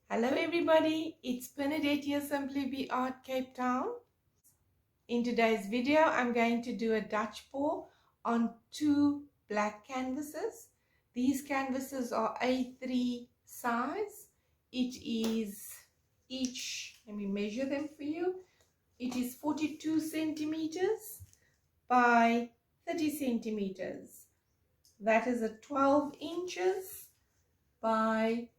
Hello everybody, it's Bernadette here, Simply Art, Cape Town. In today's video, I'm going to do a Dutch pour on two black canvases. These canvases are A3 size. It is each, let me measure them for you. It is 42 centimeters by 30 centimeters. That is a 12 inches by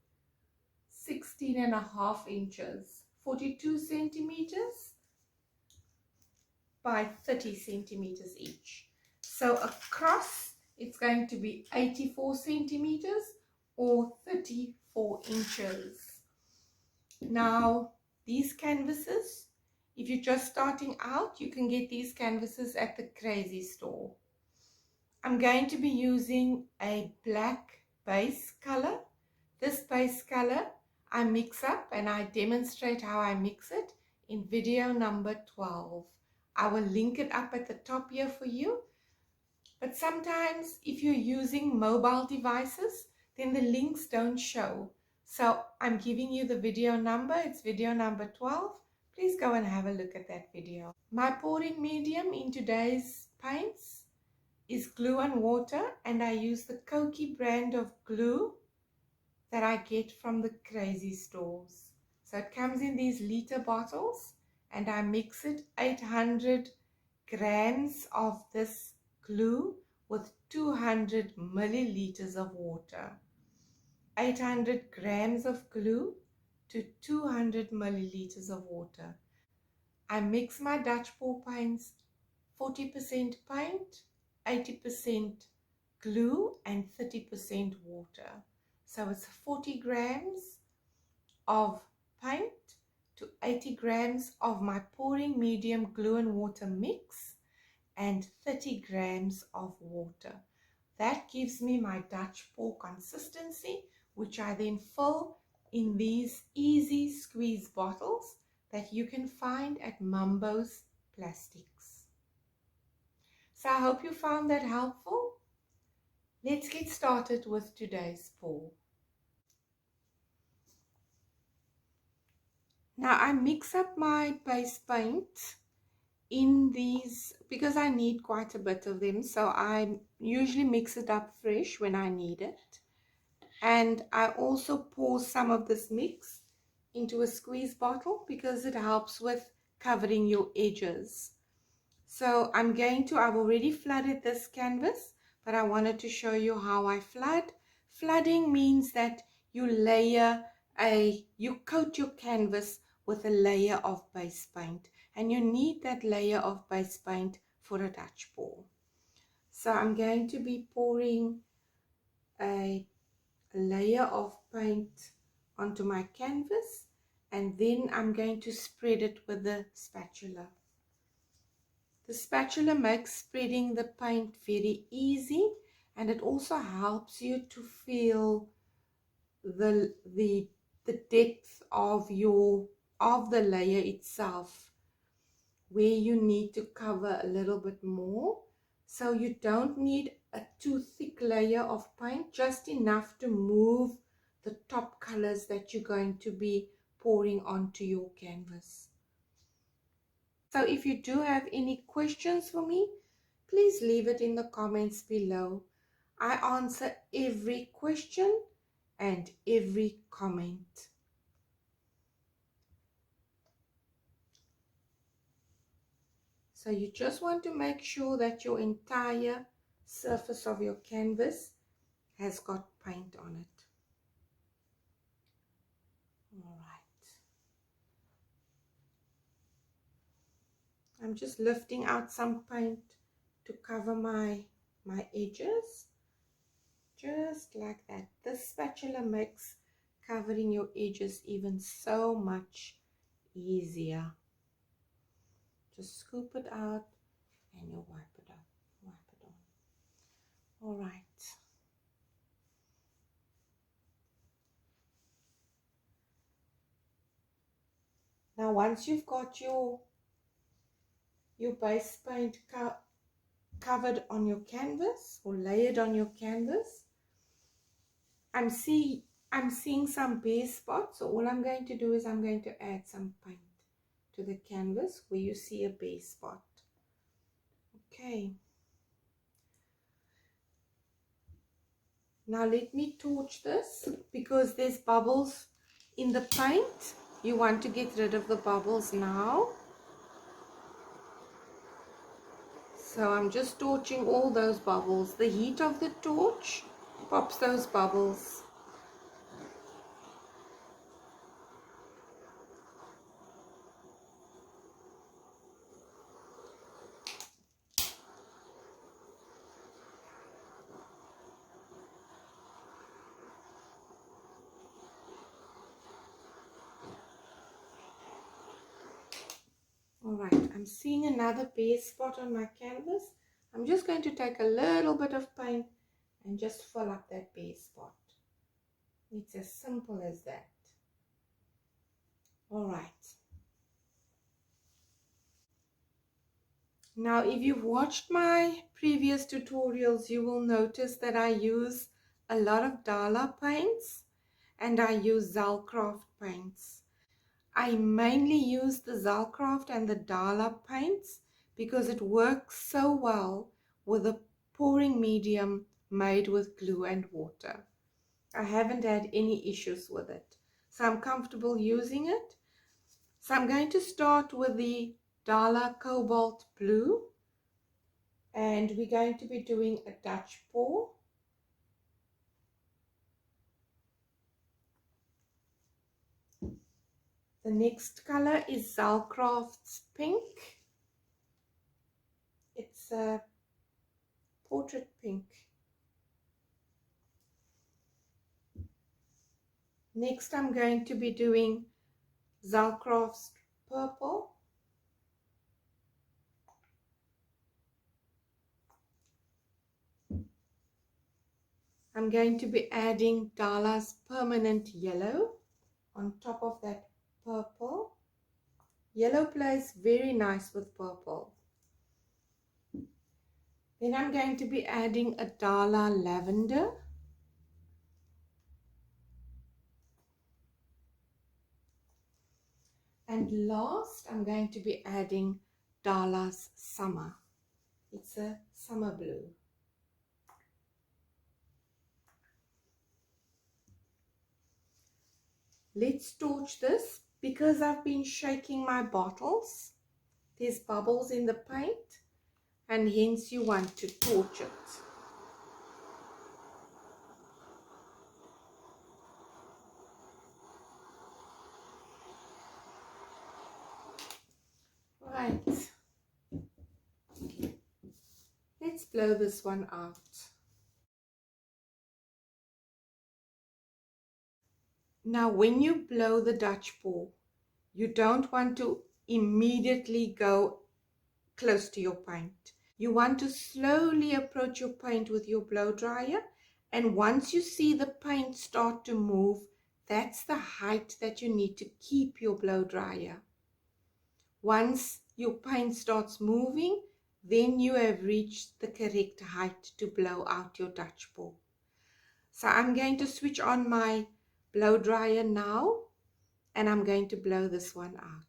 16.5 inches, 42 centimeters by 30 centimeters each. So across it's going to be 84 centimeters or 34 inches. Now these canvases, if you're just starting out, you can get these canvases at the Crazy Store. I'm going to be using a black base color. This base color I mix up and I demonstrate how I mix it in video number 12. I will link it up at the top here for you. But sometimes if you're using mobile devices, then the links don't show. So I'm giving you the video number. It's video number 12. Please go and have a look at that video. My pouring medium in today's paints is glue and water, and I use the Koki brand of glue that I get from the Crazy Stores. So it comes in these liter bottles, and I mix it 800 grams of this glue with 200 milliliters of water. 800 grams of glue to 200 milliliters of water. I mix my Dutch pour paints 40% paint, 80% glue and 30% water. So it's 40 grams of paint to 80 grams of my pouring medium glue and water mix and 30 grams of water. That gives me my Dutch pour consistency, which I then fill in these easy squeeze bottles that you can find at Mambo's Plastics. So I hope you found that helpful. Let's get started with today's pour. Now I mix up my base paint in these because I need quite a bit of them. So I usually mix it up fresh when I need it. And I also pour some of this mix into a squeeze bottle because it helps with covering your edges. So I've already flooded this canvas, but I wanted to show you how I flood. Flooding means that you coat your canvas with a layer of base paint, and you need that layer of base paint for a Dutch pour. So I'm going to be pouring a layer of paint onto my canvas, and then I'm going to spread it with the spatula. The spatula makes spreading the paint very easy, and it also helps you to feel the depth of the layer itself, where you need to cover a little bit more. So you don't need a too thick layer of paint, just enough to move the top colors that you're going to be pouring onto your canvas. So if you do have any questions for me, please leave it in the comments below. I answer every question and every comment. So you just want to make sure that your entire surface of your canvas has got paint on it. All right. I'm just lifting out some paint to cover my edges. Just like that. This spatula makes covering your edges even so much easier. Just scoop it out and you wipe it up. Wipe it on. All right. Now once you've got your base paint covered on your canvas or layered on your canvas, I'm seeing some bare spots, so all I'm going to do is I'm going to add some paint to the canvas where you see a bare spot. Okay. Now let me torch this because there's bubbles in the paint. You want to get rid of the bubbles now. So I'm just torching all those bubbles. The heat of the torch pops those bubbles. Alright, I'm seeing another bare spot on my canvas. I'm just going to take a little bit of paint and just fill up that bare spot. It's as simple as that. Alright. Now if you've watched my previous tutorials, you will notice that I use a lot of DALA paints and I use Zelcraft paints. I mainly use the Zelcraft and the DALA paints because it works so well with a pouring medium made with glue and water. I haven't had any issues with it, so I'm comfortable using it. So I'm going to start with the DALA Cobalt Blue, and we're going to be doing a Dutch pour. The next color is Zelcraft's Pink. It's a portrait pink. Next I'm going to be doing Zelcraft's Purple. I'm going to be adding DALA's Permanent Yellow on top of that purple. Yellow plays very nice with purple. Then I'm going to be adding a DALA Lavender. And last, I'm going to be adding DALA's Summer. It's a summer blue. Let's torch this. Because I've been shaking my bottles, there's bubbles in the paint, and hence you want to torch it. Right. Let's blow this one out. Now when you blow the Dutch pour, you don't want to immediately go close to your paint. You want to slowly approach your paint with your blow dryer, and once you see the paint start to move, that's the height that you need to keep your blow dryer. Once your paint starts moving, then you have reached the correct height to blow out your Dutch pour. So I'm going to switch on my blow dryer now, and I'm going to blow this one out.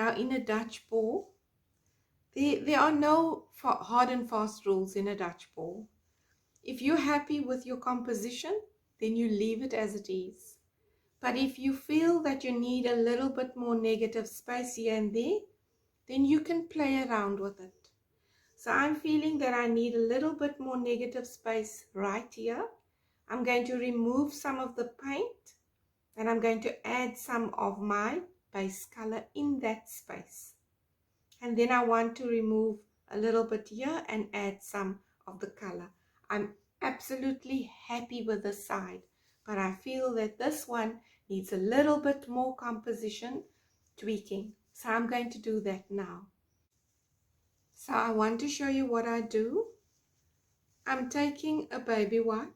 Now in a Dutch pour, there are no hard and fast rules in a Dutch pour. If you're happy with your composition, then you leave it as it is. But if you feel that you need a little bit more negative space here and there, then you can play around with it. So I'm feeling that I need a little bit more negative space right here. I'm going to remove some of the paint and I'm going to add some of my base color in that space. And then I want to remove a little bit here and add some of the color. I'm absolutely happy with this side, but I feel that this one needs a little bit more composition tweaking. So I'm going to do that now. So I want to show you what I do. I'm taking a baby wipe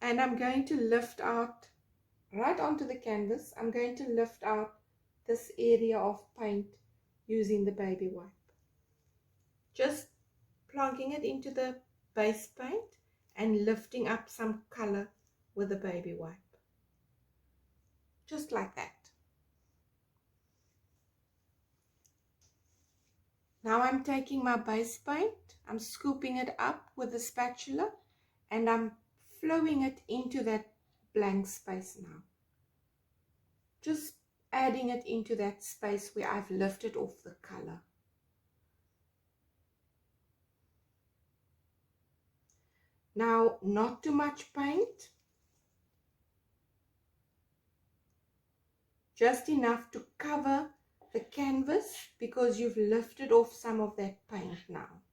and I'm going to lift out right onto the canvas. I'm going to lift out this area of paint using the baby wipe. Just plonking it into the base paint and lifting up some color with the baby wipe. Just like that. Now I'm taking my base paint, I'm scooping it up with a spatula and I'm flowing it into that blank space now. Just adding it into that space where I've lifted off the color. Now, not too much paint, just enough to cover the canvas because you've lifted off some of that paint now.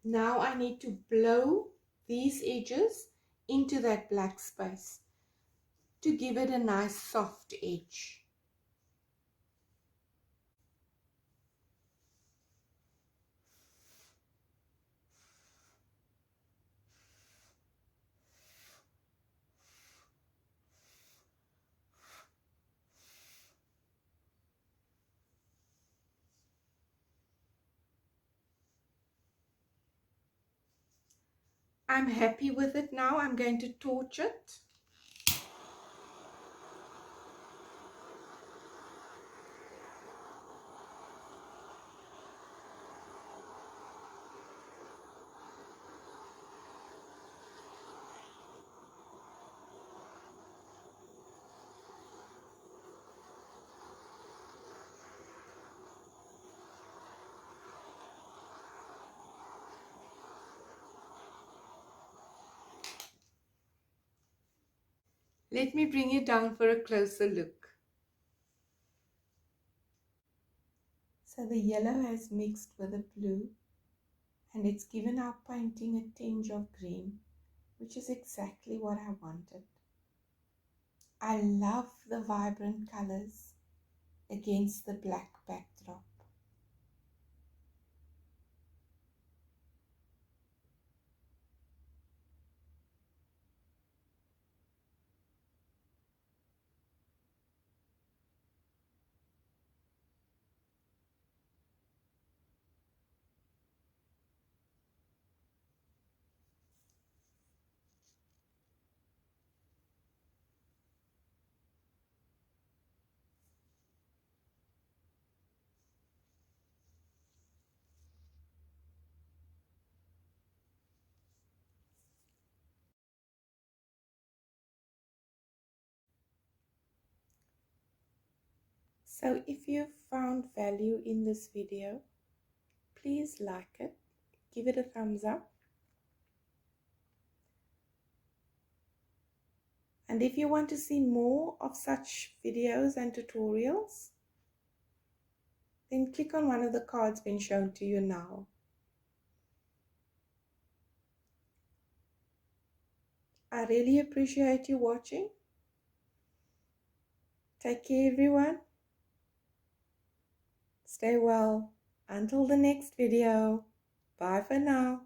Now I need to blow these edges into that black space to give it a nice soft edge. I'm happy with it now. I'm going to torch it. Let me bring you down for a closer look. So the yellow has mixed with the blue and it's given our painting a tinge of green, which is exactly what I wanted. I love the vibrant colors against the black backdrop. So if you found value in this video, please like it, give it a thumbs up. And if you want to see more of such videos and tutorials, then click on one of the cards being shown to you now. I really appreciate you watching. Take care, everyone. Stay well. Until the next video. Bye for now.